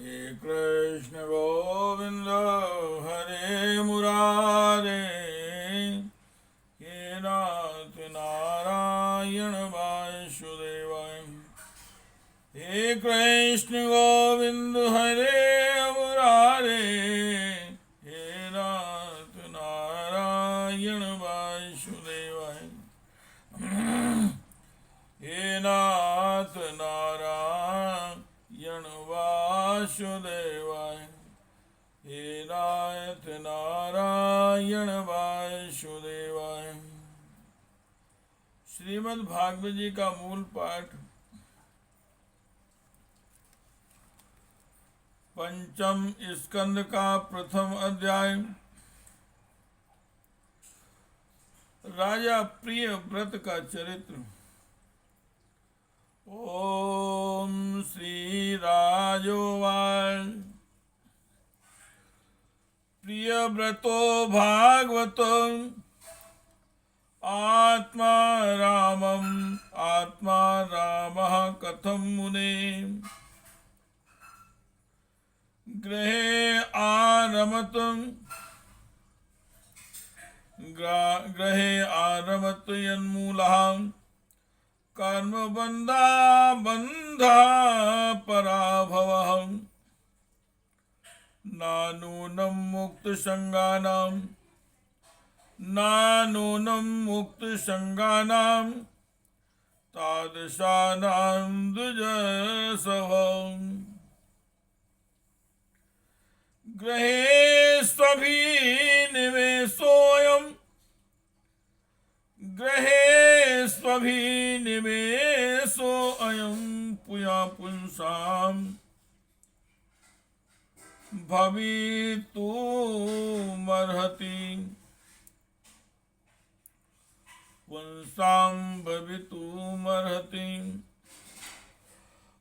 कृष्ण गोविंद हरे मुरारे, हे नाथ नारायण वासुदेवाय। हे कृष्ण गोविंद हरे मुरारे, हे नाथ नारायण वासुदेवाय। हे नाथ नारायण वासुदेवाय, हे नाथ नारायण वासुदेवाय। श्रीमद् भागवत जी का मूल पाठ पंचम स्कंद का प्रथम अध्याय। राजा प्रिय व्रत का चरित्र। ओम श्री राजोवाच। प्रिय व्रतो भागवतो आत्मा रामः कथम मुने। गृहे आरमत यन्मूलः कर्मबन्धा पराभवः। नानूनं मुक्तसंगानां तादृशानां द्विजसभम्। गृहे स्वभिनिवेशोऽयं पुंसां भवितुमर्हति।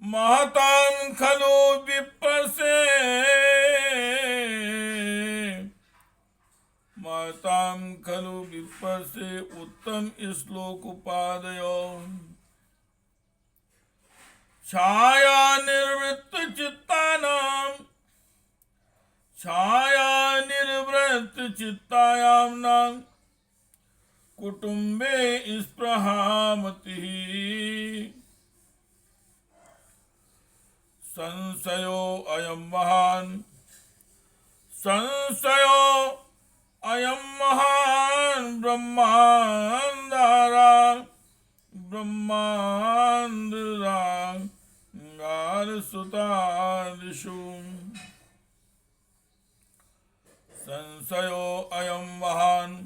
महतां खलु विपर्से उत्तम श्लोक उपादयो। छाया निर्वृत्त चित्तायां नाम कुटुम्बे स्पृहामतिः। संशयो अयं महान् ब्रह्माण्डराङ्गारसुतादिषु। संशयो अयं महान्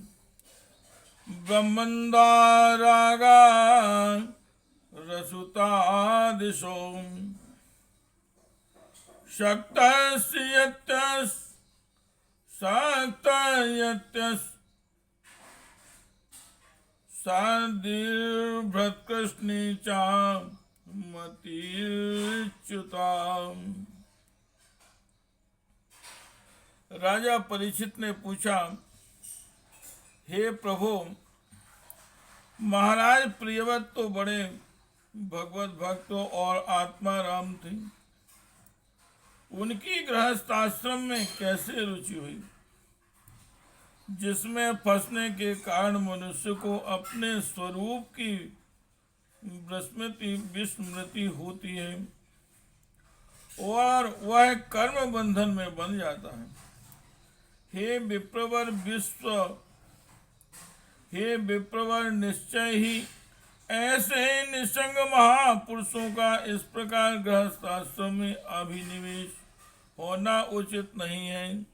ब्रह्माण्डरागारसुतादिषु। सादीर्भृत्कृष्णे च मतिर्च्युता। राजा परीक्षित ने पूछा, हे प्रभु, महाराज प्रियव्रत तो बड़े भगवत भक्तों और आत्मा राम थे, उनकी गृहस्थ आश्रम में कैसे रुचि हुई, जिसमें फंसने के कारण मनुष्य को अपने स्वरूप की विस्मृति होती है और वह कर्म बंधन में बन जाता है। हे विप्रवर निश्चय ही ऐसे निसंग महापुरुषों का इस प्रकार गृहस्थ आश्रम में अभिनिवेश होना उचित नहीं है।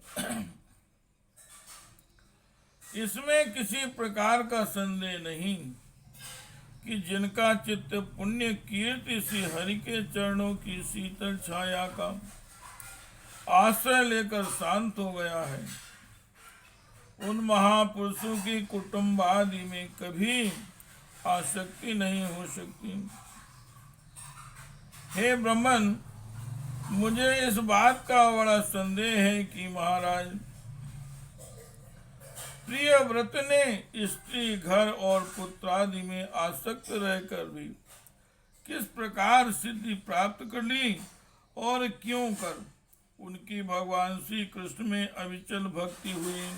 इसमें किसी प्रकार का संदेह नहीं कि जिनका चित्त पुण्य कीर्ति से हरि के चरणों की शीतल छाया का आश्रय लेकर शांत हो गया है, उन महापुरुषों की कुटुंब आदि में कभी आसक्ति नहीं हो सकती। हे ब्राह्मण, मुझे इस बात का बड़ा संदेह है कि महाराज प्रिय व्रत ने स्त्री, घर और पुत्र आदि में आसक्त रहकर भी किस प्रकार सिद्धि प्राप्त कर ली और क्यों कर उनकी भगवान श्री कृष्ण में अविचल भक्ति हुई।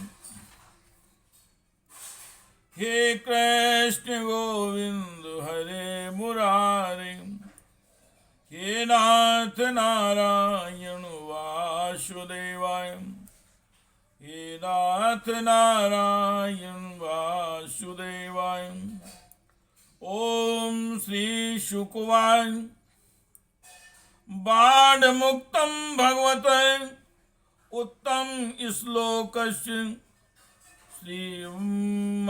हे कृष्ण गोविंद हरे मुरारे, हे नाथ नारायण वासुदेवाय, हे नाथ नारायण वासुदेवाय। ओम श्री शुकवाय बाण मुक्तम भगवत उत्तम श्लोकस्य श्रीमच्चरणारविंदम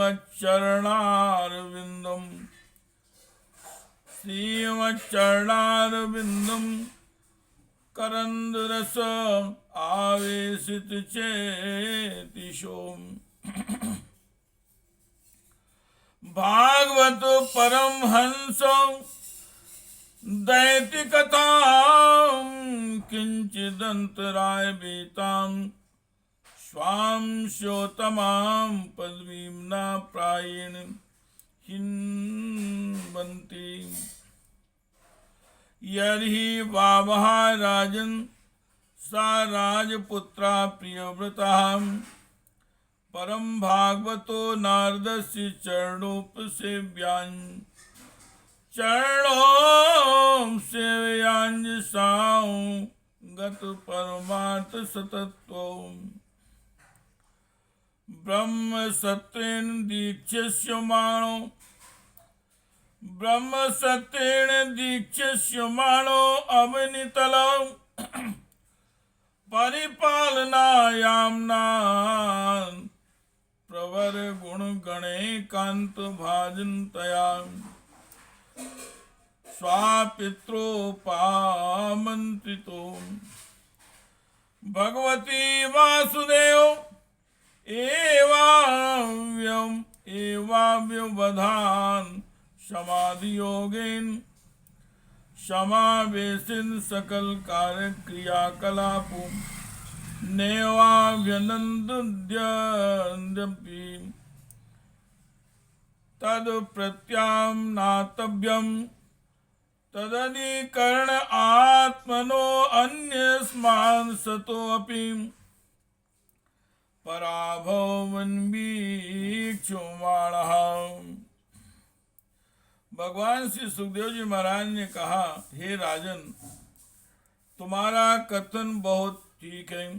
करंदरस आवेशित चेतिशो। भागवत परमहंस दैति कथा किंचिदंतराय बेताम स्वाम श्योतमाम पदवीं न प्रायेण हिन्वन्ति। यर्हि वावः राजन् सा राजपुत्रा प्रियव्रता परम भागवतो नारदस्य चरणोपसेव्यान् चरणों सेव्यांजसां गत परमार्थ सतत्वो। ब्रह्म सत्रेण दीक्षस्यमाणो ब्रह्म सत्रेण दीक्षस्यमाणो अवनितलो परिपालनायाम्ना प्रवर गुण गणैकान्त भाजनतया स्वापित्रोपामन्त्रितो। भगवती वासुदेव एवाव्यवधान समाधि योगेन समावेशिन सकल कार्य क्रियाकलापो नैवाभ्यनन्दन्त्यपि तद प्रत्याम्नातव्यम तदधिकरण आत्मनो अन्यस्मान् सतोऽपि पराभवन्वीक्षमाणः। भगवान श्री सुखदेव जी महाराज ने कहा, हे राजन, तुम्हारा कथन बहुत ठीक है।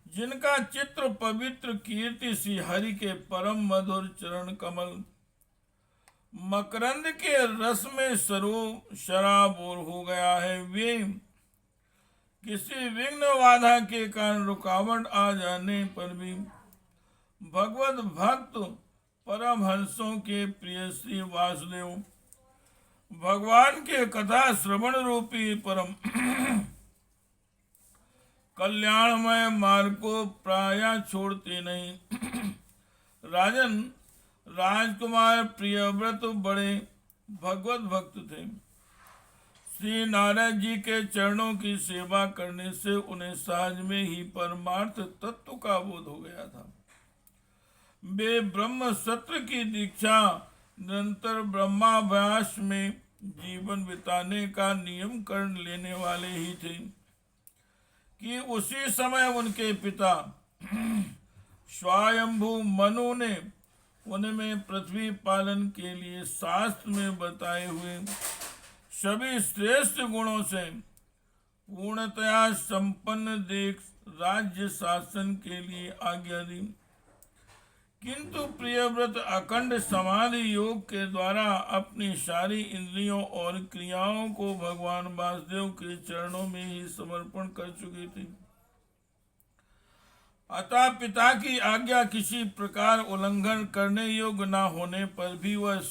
जिनका चित्र पवित्र कीर्ति श्री हरि के परम मधुर चरण कमल मकरंद के रस में शराबोर हो गया है, वे किसी विघ्न बाधा के कारण रुकावट आ जाने पर भी भगवत भक्त परमहंसों के प्रिय श्री वासुदेव भगवान के कथा श्रवण रूपी परम कल्याणमय मार्ग को प्राय छोड़ते नहीं। राजन, राजकुमार प्रियव्रत बड़े भगवत भक्त थे। श्री नारायण जी के चरणों की सेवा करने से उन्हें सहज में ही परमार्थ तत्व का बोध हो गया था। वे ब्रह्म सत्र की दीक्षा निरंतर ब्रह्माभ्यास में जीवन बिताने का नियम कर लेने वाले ही थे कि उसी समय उनके पिता स्वयंभू मनु ने उनमें पृथ्वी पालन के लिए शास्त्र में बताए हुए सभी श्रेष्ठ गुणों से पूर्णतया संपन्न देख राज्य शासन के लिए आज्ञा दी। किंतु प्रियव्रत अखंड समाधि योग के द्वारा अपनी सारी इंद्रियों और क्रियाओं को भगवान वासुदेव के चरणों में ही समर्पण कर चुकी थी। अतः पिता की आज्ञा किसी प्रकार उल्लंघन करने योग्य न होने पर भी वह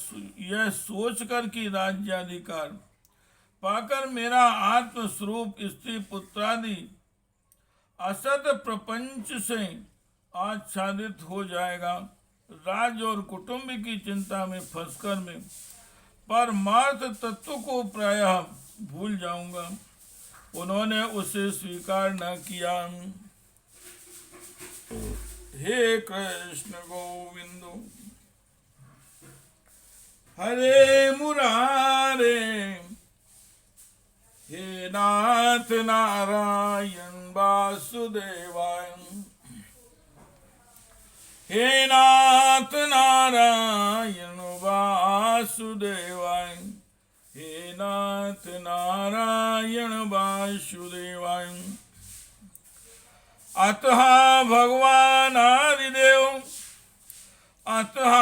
यह सोचकर कि राज्याधिकार पाकर मेरा आत्म स्वरूप स्त्री पुत्रादि असत प्रपंच से आच्छादित हो जाएगा, राज और कुटुंब की चिंता में फंसकर मैं परमार्थ तत्व को प्रायः भूल जाऊंगा। उन्होंने उसे स्वीकार न किया। हे कृष्ण गोविंद हरे मुरारे, हे नाथ नारायण वासुदेवाय, हे नाथ नारायण वासुदेवाय, हे नाथ नारायण वासुदेवाय। अतः भगवानादिदेव, अतः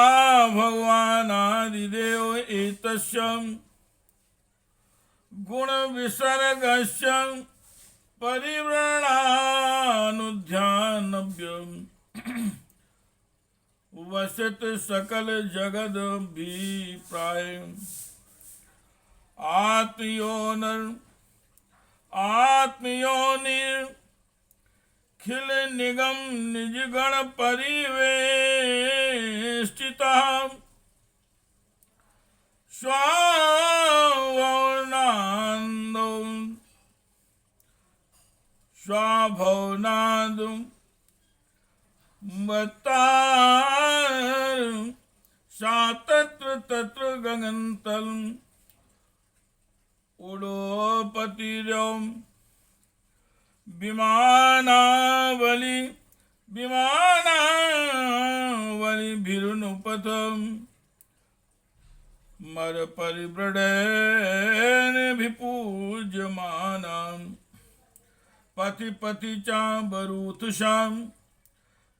भगवानादिदेव एतस्य गुण विसर्गस्य परिव्रणानुध्यानव्यम् वसत सकल जगद अभिप्राय। आत्मयोनिर खिल निगम निज गण परिवेष्टिता स्वभवनाद सा तत्र तत्र गगनतल उडोपतिर्योम विमानावली भिरुनुपथम मर परिव्रडेन विपूज्यमानाम पति पति चाबरूतशाम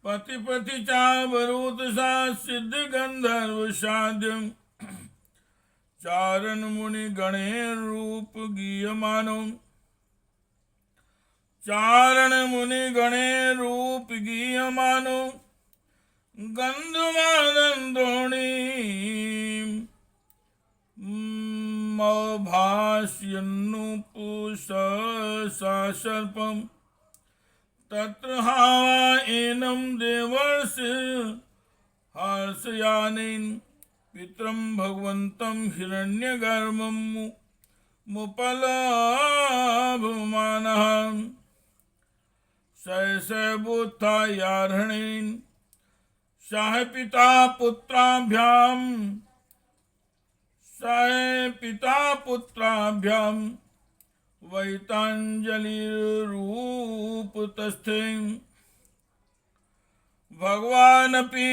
पति पति चाबरूतसा सिद्ध गंधर्व साध्यम चारण मुनि गणे रूप गीयमानो चारण मुनि गणे रूप गीयमानो गंधमादंदोणी मौभाष्यन्नुपुषसा सर्पम तत्र हावा एनं देवर्षि हर्षयानेन पितरं भगवन्तं हिरण्यगर्भं मुपलभमानः शैशवोत्थायार्हणेन सह पिता पुत्राभ्याम वैतांजलिरूपतस्थे भगवानपि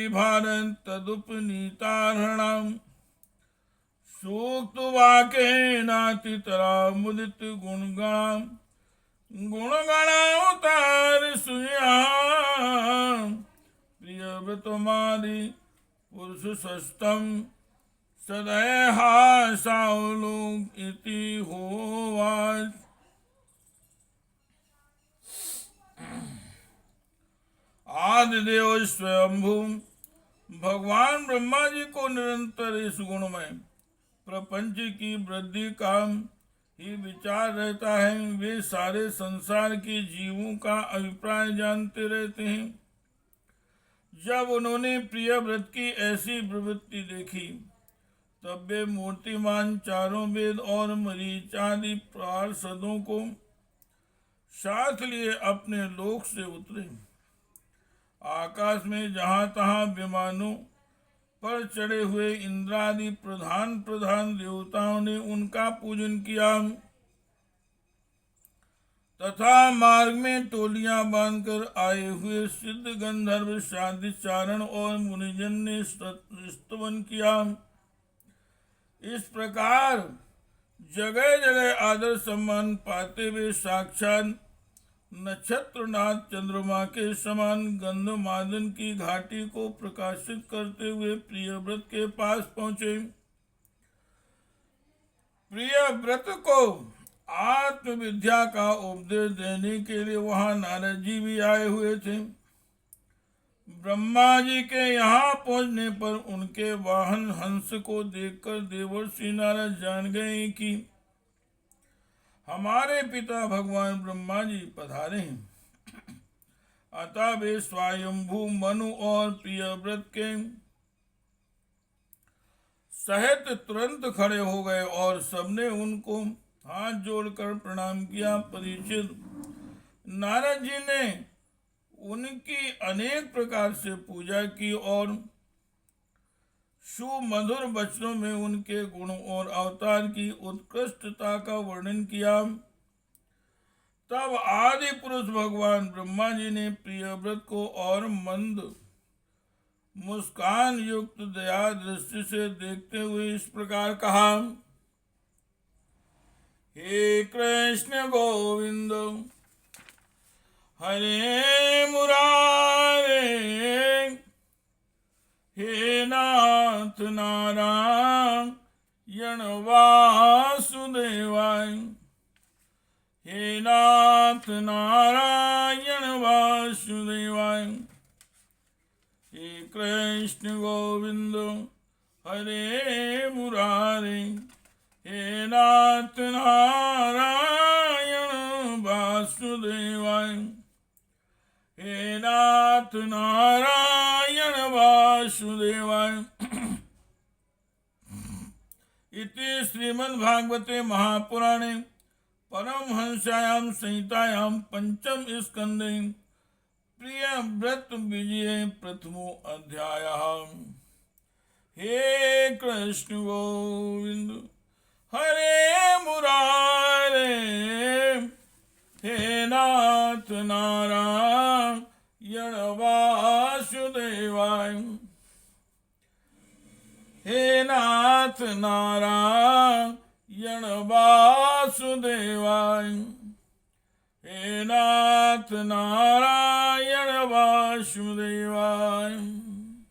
भारत तदुपनीतार्हणाम् सूक्तवाक्येनातितरा मुदित गुणगणावतार सुयाम् प्रियव्रतमादि पुरुष षष्ठम सदैहासावलोक इति होवाच। आदिदेव स्वयंभू भगवान ब्रह्मा जी को निरंतर इस गुणमय प्रपंच की वृद्धि का ही विचार रहता है। वे सारे संसार के जीवों का अभिप्राय जानते रहते हैं। जब उन्होंने प्रियव्रत की ऐसी प्रवृत्ति देखी तब वे मूर्तिमान चारों वेद और मरीचादि पार्षदों को साथ लिए अपने लोक से उतरे। आकाश में जहाँ तहाँ विमानों पर चढ़े हुए इंद्रादि प्रधान देवताओं ने उनका पूजन किया तथा मार्ग में टोलियां बांधकर आए हुए सिद्ध गंधर्व शादी चारण और मुनिजन ने स्तवन किया। इस प्रकार जगह जगह आदर सम्मान पाते हुए साक्षात नक्षत्रनाथ चंद्रमा के समान गंधमादन की घाटी को प्रकाशित करते हुए प्रियव्रत के पास पहुंचे। प्रियव्रत को आत्मविद्या का उपदेश देने के लिए वहां नारद जी भी आए हुए थे। ब्रह्मा जी के यहाँ पहुंचने पर उनके वाहन हंस को देखकर देवर्षि नारद जान गए कि हमारे पिता भगवान ब्रह्मा जी पधारे हैं। अतः वे स्वयंभू मनु और प्रियव्रत के सहित तुरंत खड़े हो गए और सबने उनको हाथ जोड़कर प्रणाम किया। परीक्षित, नारद जी ने उनकी अनेक प्रकार से पूजा की और सुमधुर वचनों में उनके गुण और अवतार की उत्कृष्टता का वर्णन किया। तब आदि पुरुष भगवान ब्रह्मा जी ने प्रियव्रत को और मंद मुस्कान युक्त दया दृष्टि से देखते हुए इस प्रकार कहा, हे कृष्ण गोविंद हरे मुरारे, हे नाथ नारायण वासुदेवाय, हे नाथ नारायण वासुदेवाय, हे कृष्ण गोविंद हरे मुरारे, हे नाथ नारायण वासुदेवाय, हे नाथ नारायण वासुदेवाय। इति श्रीमद्भागवते महापुराणे परमहंस्यायां संहितायां पंचम स्कंदे प्रियव्रत विजये प्रथमो अध्यायः। हे कृष्ण गोविंद हरे मुरारे, हे नाथ नारायण वासुदेवाय, हे नाथ नारायण वासुदेवाय, हे नाथ नारायण